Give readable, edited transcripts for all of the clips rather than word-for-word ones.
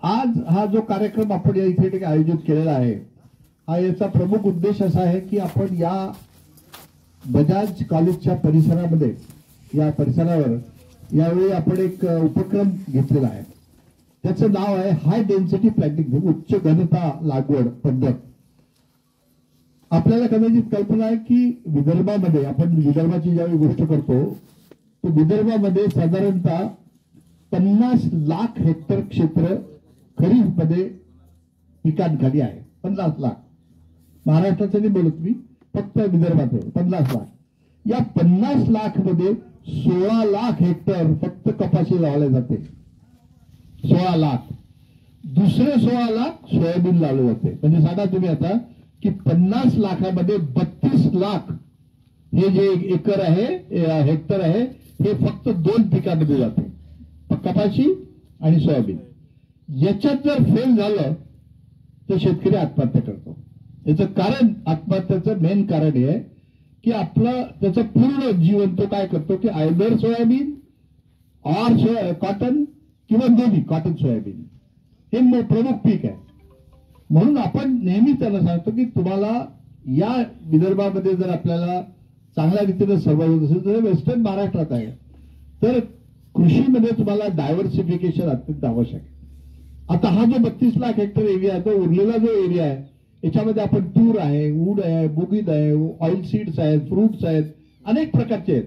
आज हा जो कार्यक्रम आपण या इथे आयोजित केलेला आहे, हा याचा प्रमुख उद्देश असा आहे की आपण या बजाज कॉलेजच्या परिसरामध्ये, या परिसरावर यावेळी आपण एक उपक्रम घेतलेला आहे. त्याचं नाव आहे हाय डेन्सिटी प्लॅंटिंग, उच्च घनता लागवड पद्धत. आपल्याला कदाचित कल्पना आहे की विदर्भामध्ये, आपण विदर्भाची ज्यावेळी गोष्ट करतो, तो विदर्भामध्ये साधारणतः 50 लाख हेक्टर क्षेत्र खरीप मध्ये पिकांखाली आहे. 50 लाख. महाराष्ट्राचं नाही बोलत मी, फक्त विदर्भाचं 50 लाख. या 50 लाख मध्ये 16 लाख हेक्टर फक्त कपाशी लावले जाते. 16 लाख. दुसरे 16 लाख सोयाबीन लावले जाते. म्हणजे सांगा तुम्ही आता की 50 लाखामध्ये 32 लाख हे जे एकर आहे, हेक्टर आहे, हे फक्त 2 पिकांमध्ये जाते, कपाशी आणि सोयाबीन. याच्यात जर फेल झालं तर शेतकरी आत्महत्या करतो. याचं कारण, आत्महत्याचं मेन कारण हे आहे की आपलं त्याचं पूर्ण जीवन तो काय करतो की आयदर सोयाबीन ऑर कॉटन किंवा दोन्ही, कॉटन सोयाबीन हे प्रमुख पीक आहे. म्हणून आपण नेहमी त्यांना सांगतो की तुम्हाला या विदर्भामध्ये जर आपल्याला चांगल्या रीतीने सर्वाइव्ह होत असेल तर वेस्टर्न महाराष्ट्रात आहे, तर कृषीमध्ये तुम्हाला डायव्हर्सिफिकेशन अत्यंत आवश्यक आहे. आता हा जो 32 लाख हेक्टर एरिया आहे, तो उरलेला जो एरिया आहे, याच्यामध्ये आपण तूर आहे, ऊड आहे, बुगीद आहे, ऑइल सीड्स आहेत, फ्रुट्स आहेत, अनेक प्रकारचे आहेत.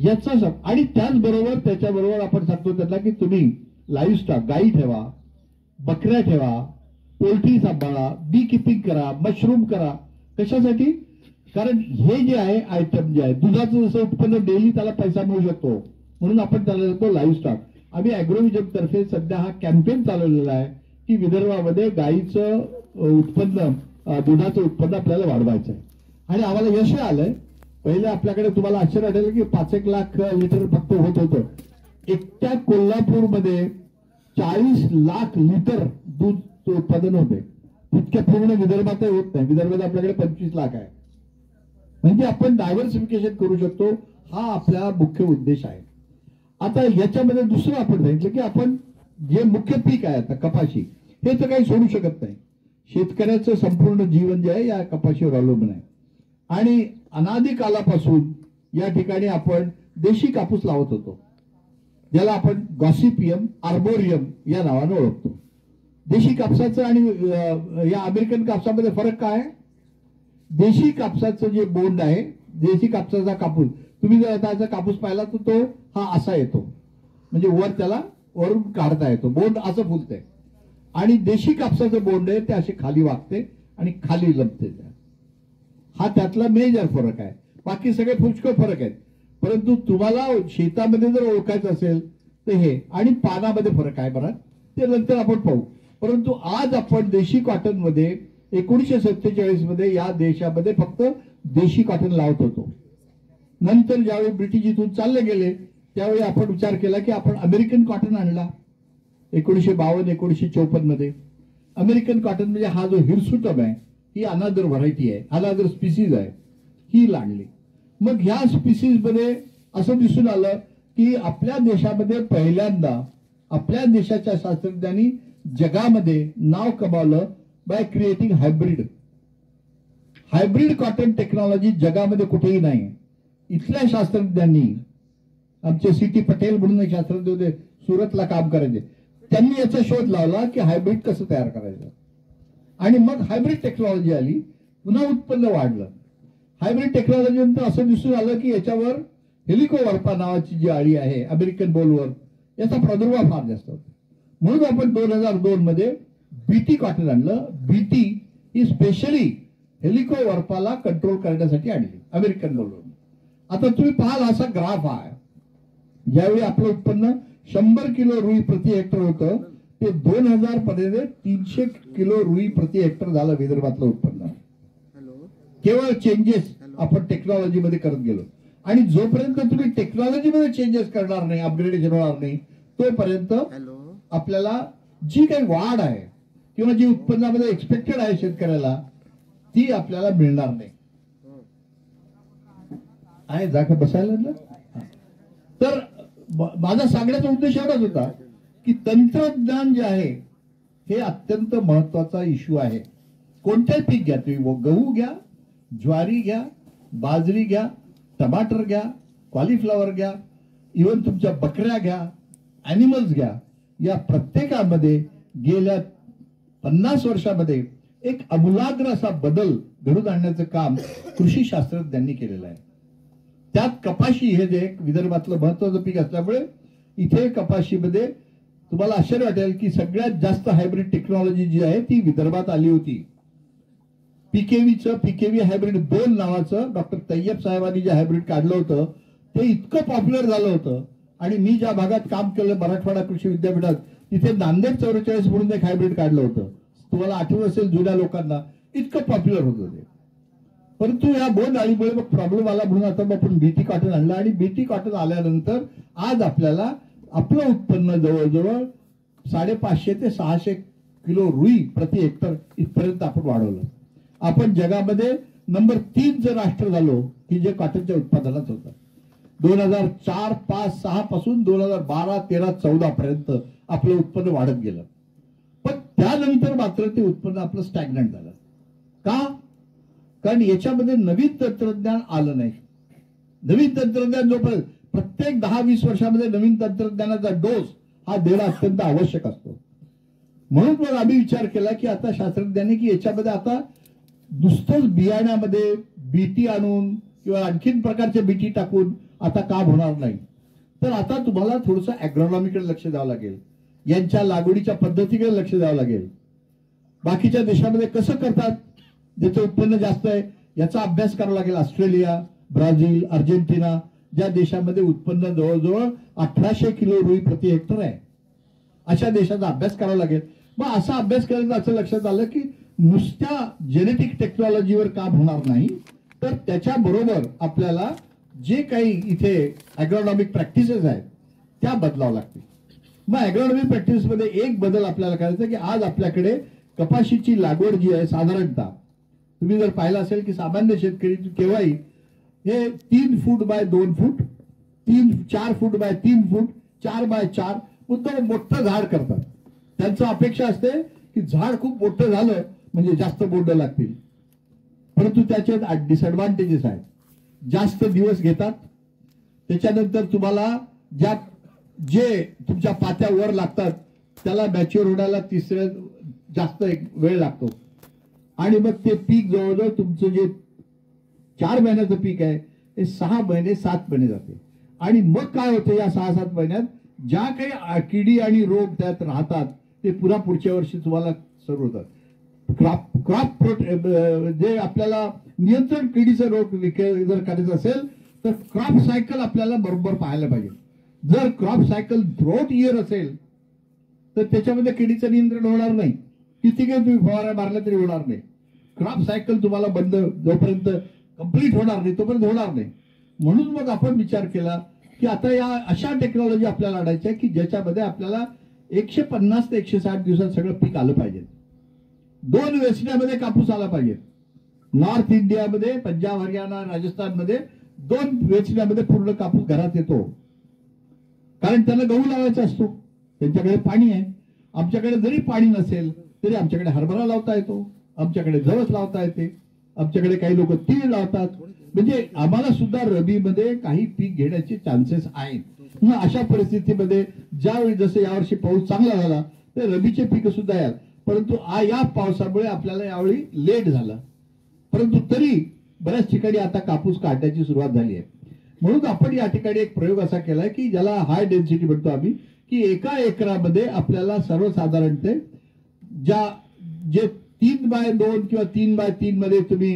याचं आणि त्याचबरोबर त्याच्याबरोबर आपण सांगतो त्यांना की तुम्ही लाईव्ह स्टॉक, गाई ठेवा, बकऱ्या ठेवा, पोल्ट्री सांभाळा, बी किपिंग करा, मशरूम करा. कशासाठी? कारण हे जे आहे आयटम जे आहे, दुधाचं जसं उत्पन्न डेली त्याला पैसा मिळू शकतो, म्हणून आपण त्याला देतो लाईव्ह स्टॉक. आम्ही अॅग्रोव्हिजन तर्फे सध्या हा कॅम्पेन चालवलेला आहे की विदर्भामध्ये गाईचं उत्पन्न, दुधाचं उत्पन्न आपल्याला वाढवायचं आहे. आणि आम्हाला यश आलंय. पहिले आपल्याकडे तुम्हाला आश्चर्य वाटेल की 5-1 लाख लिटर फक्त होत होतं. एकट्या कोल्हापूरमध्ये 40 लाख लिटर दूध उत्पादन होते. इतक्या पूर्ण विदर्भात होत नाही. विदर्भात आपल्याकडे 25 लाख आहे. म्हणजे आपण डायव्हर्सिफिकेशन करू शकतो, हा आपला मुख्य उद्देश आहे. आता याच्यामध्ये दुसरं आपण सांगितलं की आपण जे मुख्य पीक आहे आता कपाशी, हे तर काही सोडू शकत नाही. शेतकऱ्याचं संपूर्ण जीवन जे आहे या कपाशीवर अवलंबून आहे. आणि अनादी कालापासून या ठिकाणी आपण देशी कापूस लावत होतो, ज्याला आपण गॉसिपियम आर्बोरियम या नावाने ओळखतो. देशी कापसाचं आणि या अमेरिकन कापसामध्ये फरक काय आहे? देशी कापसाचं जे बोंड आहे, देशी कापसाचा कापूस, तुम्ही जर त्याचा कापूस पाहिला तर तो हा असा येतो, म्हणजे वर त्याला वरून काढता येतो, बोंड असं फुलतंय. आणि देशी कापसाचं बोंड आहे ते असे खाली वागते आणि खाली लपते. हा त्यातला मेजर फरक आहे. बाकी सगळे पुष्कळ फरक आहेत. परंतु तुम्हाला शेतामध्ये जर ओळखायचं असेल तर हे, आणि पानामध्ये फरक आहे बरं, ते नंतर आपण पाहू. परंतु आज आपण देशी कॉटन मध्ये 1947 मध्ये या देशामध्ये फक्त देशी कॉटन लावत होतो. नंतर ज्यावेळी ब्रिटिश इथून चालले गेले त्यावेळी आपण विचार केला की आपण अमेरिकन कॉटन आणला 1952-1954 मध्ये. अमेरिकन कॉटन म्हणजे हा जो हिरसुटम आहे, ही अनादर व्हरायटी आहे, अनादर स्पीसीज आहे, ही आणली. मग ह्या स्पीसीज मध्ये असं दिसून आलं की आपल्या देशामध्ये पहिल्यांदा आपल्या देशाच्या शास्त्रज्ञांनी जगामध्ये नाव कमावलं by creating hybrid. Hybrid cotton technology जगामध्ये कुठेही नाही. इथल्या शास्त्रज्ञांनी, आमचे सी.टी. पटेल म्हणून एक शास्त्रज्ञ होते, सुरतला काम करायचे, त्यांनी याचा शोध लावला की हायब्रिड कसं तयार करायचं. आणि मग हायब्रिड टेक्नॉलॉजी आली, पुन्हा उत्पन्न वाढलं. हायब्रिड टेक्नॉलॉजी नंतर असं दिसून आलं की याच्यावर हेलिकोवर्पा नावाची जी अळी आहे, अमेरिकन बोलवर, याचा प्रादुर्भाव फार जास्त होता. म्हणून आपण 2002 मध्ये बीटी कॉटन आणलं. बीटी ही स्पेशली हेलिकोवर्पाला कंट्रोल करण्यासाठी आणली, अमेरिकन बोलवर. आता तुम्ही पाहाल असा ग्राफ आहे. ज्यावेळी आपलं उत्पन्न 100 किलो रुई प्रति हेक्टर होतं, ते 2000 पर्यंत 300 किलो रुई प्रति हेक्टर झालं विदर्भातलं उत्पन्न. केवळ चेंजेस आपण टेक्नॉलॉजी मध्ये करत गेलो. आणि जोपर्यंत तुम्ही टेक्नॉलॉजी मध्ये चेंजेस करणार नाही, अपग्रेडेशन होणार नाही, तोपर्यंत आपल्याला जी काही वाढ आहे किंवा जी उत्पन्नामध्ये एक्सपेक्टेड आहे शेतकऱ्याला, ती आपल्याला मिळणार नाही. आहे जागा बसायला ना. तर माझा सांगण्याचा उद्देश एवढाच होता की तंत्रज्ञान जे आहे हे अत्यंत महत्वाचा इश्यू आहे. कोणत्याही पीक घ्या तुम्ही, गहू घ्या, ज्वारी घ्या, बाजरी घ्या, टमाटर घ्या, कॉलीफ्लॉवर घ्या, इव्हन तुमच्या बकऱ्या घ्या, ॲनिमल्स घ्या, या प्रत्येकामध्ये गेल्या 50 वर्षामध्ये एक आमूलाग्र असा बदल घडून आणण्याचं काम कृषी शास्त्रज्ञांनी केलेलं आहे. त्यात कपाशी हे जे विदर्भातलं महत्वाचं पीक असल्यामुळे इथे कपाशीमध्ये तुम्हाला आश्चर्य वाटेल की सगळ्यात जास्त हायब्रिड टेक्नॉलॉजी जी आहे ती विदर्भात आली होती. पीकेव्ही हायब्रिड 2 नावाचं डॉक्टर तय्यब साहेबांनी जे हायब्रिड काढलं होतं ते इतकं पॉप्युलर झालं होतं. आणि मी ज्या भागात काम केलं मराठवाडा कृषी विद्यापीठात तिथे नांदेड 44 म्हणून एक हायब्रिड काढलं होतं. तुम्हाला आठवत असेल जुन्या लोकांना, इतकं पॉप्युलर होतं ते. परंतु या बोंड अळीमुळे मग प्रॉब्लेम आला म्हणून आता मग आपण बीटी कॉटन आणलं आणि बीटी कॉटन आल्यानंतर आज आपल्याला आपलं उत्पन्न जवळजवळ 550 ते 600 किलो रुई प्रति हेक्टर इथपर्यंत आपण वाढवलं. आपण जगामध्ये नंबर 3चं राष्ट्र झालो की जे कॉटनच्या उत्पादनात होतं. 2004, 5, 6 पासून 2012, 13, 14 पर्यंत आपलं उत्पन्न वाढत गेलं. पण त्यानंतर मात्र ते उत्पन्न आपलं स्टॅग्नंट झालं. का? कारण याच्यामध्ये नवीन तंत्रज्ञान आलं नाही. नवीन तंत्रज्ञान जोपर्यंत प्रत्येक 10-20 वर्षामध्ये नवीन तंत्रज्ञानाचा डोस हा देणं अत्यंत आवश्यक असतो. म्हणून मग आम्ही विचार केला की आता शास्त्रज्ञांनी की याच्यामध्ये आता नुसतंच बियाण्यामध्ये बीटी आणून किंवा आणखीन प्रकारचे बीटी टाकून आता काम होणार नाही. तर आता तुम्हाला थोडंसं ॲग्रोनॉमीकडे लक्ष द्यावं लागेल, यांच्या लागवडीच्या पद्धतीकडे लक्ष द्यावं लागेल. बाकीच्या देशामध्ये कसं करतात, ज्याचं उत्पन्न जास्त आहे याचा अभ्यास करावा लागेल. ऑस्ट्रेलिया, ब्राझील, अर्जेंटिना ज्या देशामध्ये उत्पन्न जवळजवळ 1800 किलो रुई प्रति हेक्टर आहे, अशा देशाचा अभ्यास करावा लागेल. मग असा अभ्यास केल्यानंतर असं लक्षात आलं की नुसत्या जेनेटिक टेक्नॉलॉजीवर काम होणार नाही, तर त्याच्याबरोबर आपल्याला जे काही इथे ॲग्रोनॉमिक प्रॅक्टिसेस आहेत त्या बदलावं लागतील. मग ॲग्रोनॉमिक प्रॅक्टिसमध्ये एक बदल आपल्याला करायचा की आज आपल्याकडे कपाशीची लागवड जी आहे साधारणतः तुम्ही जर पाहिलं असेल की सामान्य शेतकरी केव्हाही हे 3 foot by 2 foot, 4 foot by 3 foot, 4 bye 4 मुद्दाम मोठं झाड करतात. त्यांचं अपेक्षा असते की झाड खूप मोठं झालं म्हणजे जास्त बोंड लागतील. परंतु त्याचे डिसएडव्हान्टेजेस आहेत. जास्त दिवस घेतात, त्याच्यानंतर तुम्हाला जे तुमच्या पात्या वर लागतात त्याला मॅच्युअर होण्याला जास्त एक वेळ लागतो. आणि मग ते पीक जवळजवळ तुमचं जे 4 महिन्याचं पीक आहे ते 6 महिने 7 महिने जाते. आणि मग काय होतं या 6-7 महिन्यात ज्या काही किडी आणि रोग त्यात राहतात ते पुन्हा पुढच्या वर्षी तुम्हाला सर्व होतात. क्रॉप जे आपल्याला नियंत्रण किडीचा रोग जर करायचा असेल तर क्रॉप सायकल आपल्याला बरोबर पाहायला पाहिजे. जर क्रॉप सायकल थ्रूआउट इयर असेल तर त्याच्यामध्ये किडीचं नियंत्रण होणार नाही. किती काही तुम्ही फवारा मारला तरी होणार नाही. क्रॉप सायकल तुम्हाला बंद जोपर्यंत कंप्लीट होणार नाही तोपर्यंत होणार नाही. म्हणून मग आपण विचार केला की आता या अशा टेक्नॉलॉजी आपल्याला आणायच्या की ज्याच्यामध्ये आपल्याला 150 ते 160 दिवसात सगळं पीक आलं पाहिजे. 2 वेचण्यामध्ये कापूस आला पाहिजे. नॉर्थ इंडियामध्ये पंजाब, हरियाणा, राजस्थानमध्ये 2 वेचण्यामध्ये पूर्ण कापूस घरात येतो. कारण त्यांना गहू लावायचा असतो, त्यांच्याकडे पाणी आहे. आमच्याकडे जरी पाणी नसेल तरी आमच्याकडे हरभरा लावता येतो, आमच्याकडे जवस लावता येते, आमच्याकडे काही लोक तीळ लावतात. म्हणजे आम्हाला सुद्धा रबीमध्ये काही पीक घेण्याचे चान्सेस आहेत. मग अशा परिस्थितीमध्ये ज्यावेळी जसं यावर्षी पाऊस चांगला झाला तर रबीचे पीक सुद्धा याल. परंतु या पावसामुळे आपल्याला यावेळी लेट झाला. परंतु तरी बऱ्याच ठिकाणी आता कापूस काढण्याची सुरुवात झाली आहे. म्हणून आपण या ठिकाणी एक प्रयोग असा केलाय की ज्याला हाय डेन्सिटी म्हणतो आम्ही, की एका एकरामध्ये आपल्याला सर्वसाधारणते जे 3 बाय 2 किंवा 3 बाय 3 मध्ये तुम्ही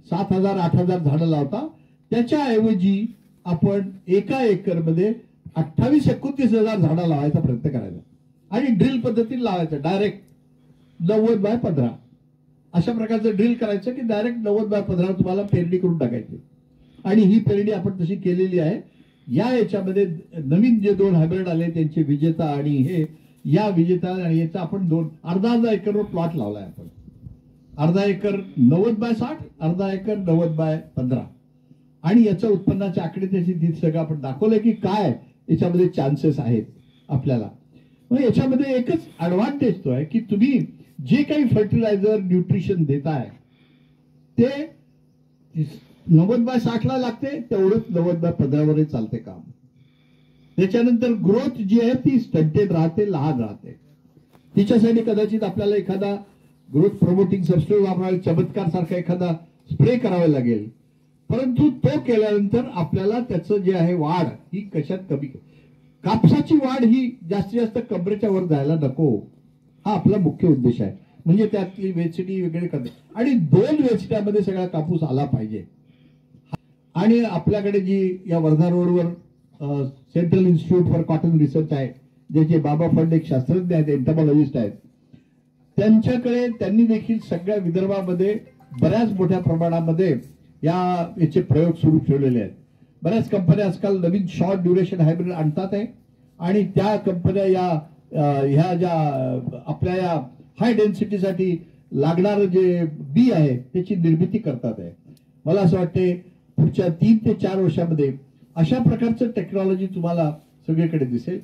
7,000-8,000 झाडं लावता त्याच्याऐवजी आपण एका एकरमध्ये 28-29,000 झाडं लावायचा प्रयत्न करायचा. आणि ड्रिल पद्धतीने लावायचं. डायरेक्ट 90 बाय 15 अशा प्रकारचं ड्रिल करायचं की डायरेक्ट 90 बाय 15 तुम्हाला पेरणी करून टाकायची. आणि ही पेरणी आपण तशी केलेली आहे. याच्यामध्ये नवीन जे 2 हायब्रिड आले त्यांचे विजेता आणि हे या विजेता आणि याचा आपण अर्धा एकरवर प्लॉट लावलाय. आपण अर्धा एकर 90 बाय 60, अर्धा एकर 90 बाय 15 आणि याच्या उत्पन्नाचे आकडे त्याची सगळं आपण दाखवलंय की काय याच्यामध्ये चान्सेस आहेत आपल्याला. मग याच्यामध्ये एकच ऍडव्हान्टेज तो आहे की तुम्ही जे काही फर्टिलायझर न्यूट्रिशन देताय ते 90/60 ला लागते, तेवढंच 90/15 चालते काम. त्याच्यानंतर ग्रोथ जी आहे ती स्टंटेड राहते, लहान राहते. तिच्यासाठी कदाचित आपल्याला एखादा ग्रोथ प्रमोटिंग सबस्टेन्स वापरायला, चमत्कार सारखा एखादा स्प्रे करावा लागेल, परंतु तो केल्यानंतर आपल्याला त्याचं जे आहे वाढ ही कशात कमी, कापसाची वाढ ही जास्तीत जास्त कमरेच्या वर जायला नको, हा आपला मुख्य उद्देश आहे. म्हणजे त्यातली वेचणी वगैरे करणे आणि 2 वेचण्यामध्ये सगळा कापूस आला पाहिजे. आणि आपल्याकडे जी या वर्धा रोडवर central institute for cotton research आहे, ज्याचे बाबा फंड एक शास्त्रज्ञ आहेत, एंटमॉलॉजिस्ट आहेत, त्यांनी देखील सगळ्या विदर्भामध्ये बऱ्याच मोठ्या प्रमाणामध्ये याचे प्रयोग सुरू ठेवलेले आहेत. बऱ्याच कंपन्या आजकाल नवीन शॉर्ट ड्युरेशन हायब्रिड आणतात आहे आणि त्या कंपन्या ह्या ज्या आपल्या या हाय डेन्सिटीसाठी लागणारं जे बी आहे त्याची निर्मिती करतात आहे. मला असं वाटते पुढच्या 3 ते 4 वर्षामध्ये अशा प्रकारचं टेक्नॉलॉजी तुम्हाला सगळीकडे दिसेल.